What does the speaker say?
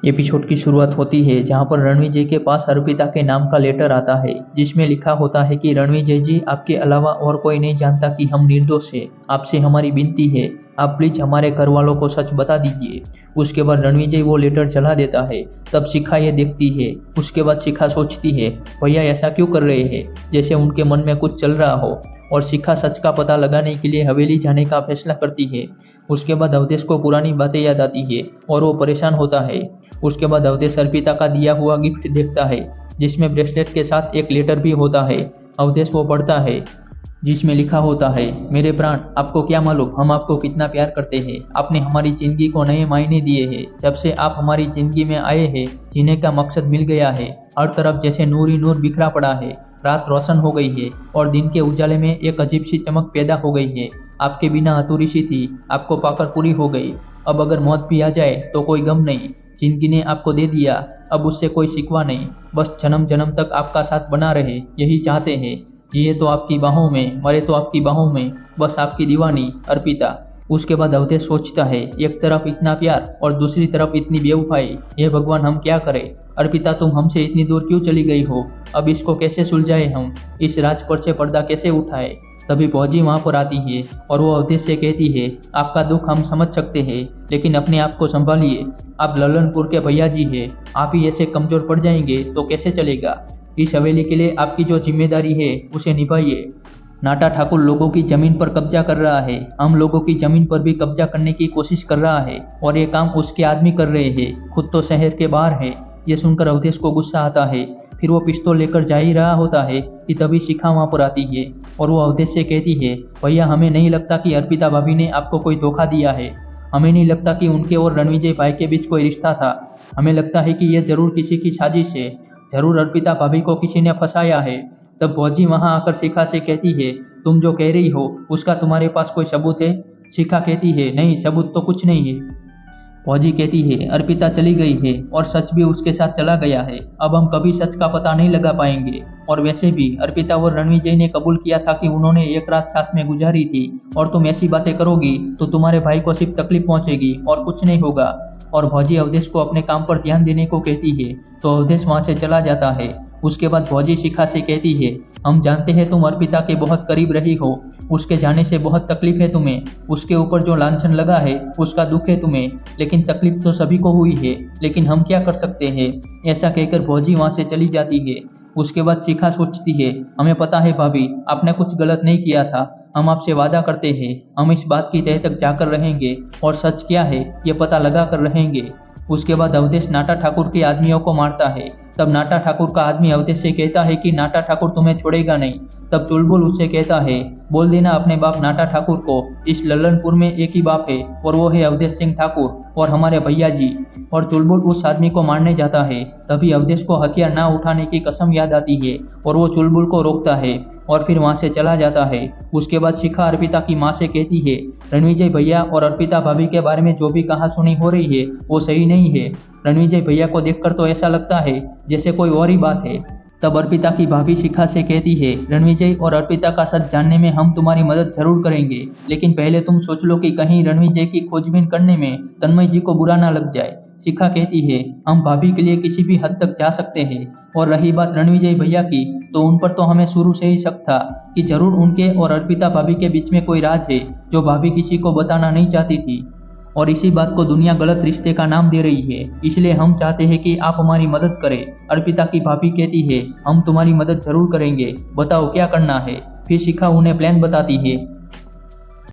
Episode की शुरुआत होती है जहां पर रणविजय के पास अर्पिता के नाम का लेटर आता है जिसमें लिखा होता है कि रणविजय जी, आपके अलावा और कोई नहीं जानता कि हम निर्दोष हैं। आपसे हमारी विनती है, आप प्लीज हमारे घर वालों को सच बता दीजिए। उसके बाद रणविजय वो लेटर जला देता है। तब शिखा ये देखती है। उसके बाद शिखा सोचती है, भैया ऐसा क्यों कर रहे हैं, जैसे उनके मन में कुछ चल रहा हो। और शिखा सच का पता लगाने के लिए हवेली जाने का फैसला करती है। उसके बाद अवधेश को पुरानी बातें याद आती है और वो परेशान होता है। उसके बाद अवधेश अर्पिता का दिया हुआ गिफ्ट देखता है जिसमें ब्रेसलेट के साथ एक लेटर भी होता है। अवधेश वो पढ़ता है जिसमें लिखा होता है, मेरे प्राण, आपको क्या मालूम हम आपको कितना प्यार करते हैं। आपने हमारी जिंदगी को नए मायने दिए हैं। जब से आप हमारी जिंदगी में आए हैं, जीने का मकसद मिल गया है। हर तरफ जैसे नूर ही नूर बिखरा पड़ा है। रात रोशन हो गई है और दिन के उजाले में एक अजीब सी चमक पैदा हो गई है। आपके बिना अधूरी सी थी, आपको पाकर पूरी हो गई। अब अगर मौत भी आ जाए तो कोई गम नहीं। जिंदगी ने आपको दे दिया, अब उससे कोई शिकवा नहीं। बस जन्म जन्म तक आपका साथ बना रहे, यही चाहते हैं। जिए तो आपकी बाहों में, मरे तो आपकी बाहों में, बस आपकी दीवानी अर्पिता। उसके बाद अवधेश सोचता है, एक तरफ इतना प्यार और दूसरी तरफ इतनी बेवफाई। हे भगवान, हम क्या करें। अर्पिता, तुम हमसे इतनी दूर क्यों चली गई हो। अब इसको कैसे सुलझाए हम, इस राज पर से पर्दा कैसे उठाए। तभी फौजी वहां पर आती है और वो अवधेश से कहती है, आपका दुख हम समझ सकते हैं, लेकिन अपने आप को संभालिए। आप ललनपुर के भैया जी हैं, आप ही ऐसे कमजोर पड़ जाएंगे तो कैसे चलेगा। इस हवेली के लिए आपकी जो जिम्मेदारी है उसे निभाइए। नाटा ठाकुर लोगों की जमीन पर कब्जा कर रहा है, हम लोगों की जमीन पर भी कब्जा करने की कोशिश कर रहा है और ये काम उसके आदमी कर रहे हैं, खुद तो शहर के बाहर है। ये सुनकर अवधेश को गुस्सा आता है। फिर वो पिस्तौल लेकर जा ही रहा होता है कि तभी शिखा वहां पर आती है और वो अवधेश से कहती है, भैया हमें नहीं लगता कि अर्पिता भाभी ने आपको कोई धोखा दिया है। हमें नहीं लगता कि उनके और रणविजय भाई के बीच कोई रिश्ता था। हमें लगता है कि यह जरूर किसी की साजिश है, जरूर अर्पिता भाभी को किसी ने फंसाया है। तब फौजी वहां आकर शिखा से कहती है, तुम जो कह रही हो उसका तुम्हारे पास कोई सबूत है। शिखा कहती है, नहीं, सबूत तो कुछ नहीं है। फौजी कहती है, अर्पिता चली गई है और सच भी उसके साथ चला गया है। अब हम कभी सच का पता नहीं लगा पाएंगे। और वैसे भी अर्पिता और रणविजय ने कबूल किया था कि उन्होंने एक रात साथ में गुजारी थी, और तुम ऐसी बातें करोगी तो तुम्हारे भाई को सिर्फ तकलीफ पहुंचेगी और कुछ नहीं होगा। और फौजी अवधेश को अपने काम पर ध्यान देने को कहती है तो अवधेश वहां से चला जाता है। उसके बाद फौजी शिखा से कहती है, हम जानते हैं तुम अर्पिता के बहुत करीब रही हो, उसके जाने से बहुत तकलीफ है तुम्हें, उसके ऊपर जो लांछन लगा है उसका दुख है तुम्हें, लेकिन तकलीफ तो सभी को हुई है, लेकिन हम क्या कर सकते हैं। ऐसा कहकर फौजी वहां से चली जाती है। उसके बाद शिखा सोचती है, हमें पता है भाभी, आपने कुछ गलत नहीं किया था। हम आपसे वादा करते हैं, हम इस बात की तह तक जाकर रहेंगे और सच क्या है ये पता लगा कर रहेंगे। उसके बाद अवधेश नाटा ठाकुर के आदमियों को मारता है। तब नाटा ठाकुर का आदमी अवधेश से कहता है कि नाटा ठाकुर तुम्हें छोड़ेगा नहीं। तब चुलबुल उससे कहता है, बोल देना अपने बाप नाटा ठाकुर को, इस लल्लनपुर में एक ही बाप है और वो है अवधेश सिंह ठाकुर और हमारे भैया जी। और चुलबुल उस आदमी को मारने जाता है। तभी अवधेश को हथियार ना उठाने की कसम याद आती है और वो चुलबुल को रोकता है और फिर वहां से चला जाता है। उसके बाद शिखा अर्पिता की माँ से कहती है, रणविजय भैया और अर्पिता भाभी के बारे में जो भी कहा सुनी हो रही है वो सही नहीं है। रणविजय भैया को देखकर तो ऐसा लगता है जैसे कोई और ही बात है। तब अर्पिता की भाभी शिखा से कहती है, रणविजय और अर्पिता का सच जानने में हम तुम्हारी मदद जरूर करेंगे, लेकिन पहले तुम सोच लो कि कहीं रणविजय की खोजबीन करने में तन्मय जी को बुरा ना लग जाए। शिखा कहती है, हम भाभी के लिए किसी भी हद तक जा सकते हैं। और रही बात रणविजय भैया की, तो उन पर तो हमें शुरू से ही शक था कि जरूर उनके और अर्पिता भाभी के बीच में कोई राज है जो भाभी किसी को बताना नहीं चाहती थी। और इसी बात को दुनिया गलत रिश्ते का नाम दे रही है, इसलिए हम चाहते हैं कि आप हमारी मदद करें। अर्पिता की भाभी कहती है, हम तुम्हारी मदद जरूर करेंगे, बताओ क्या करना है। फिर शिखा उन्हें प्लान बताती है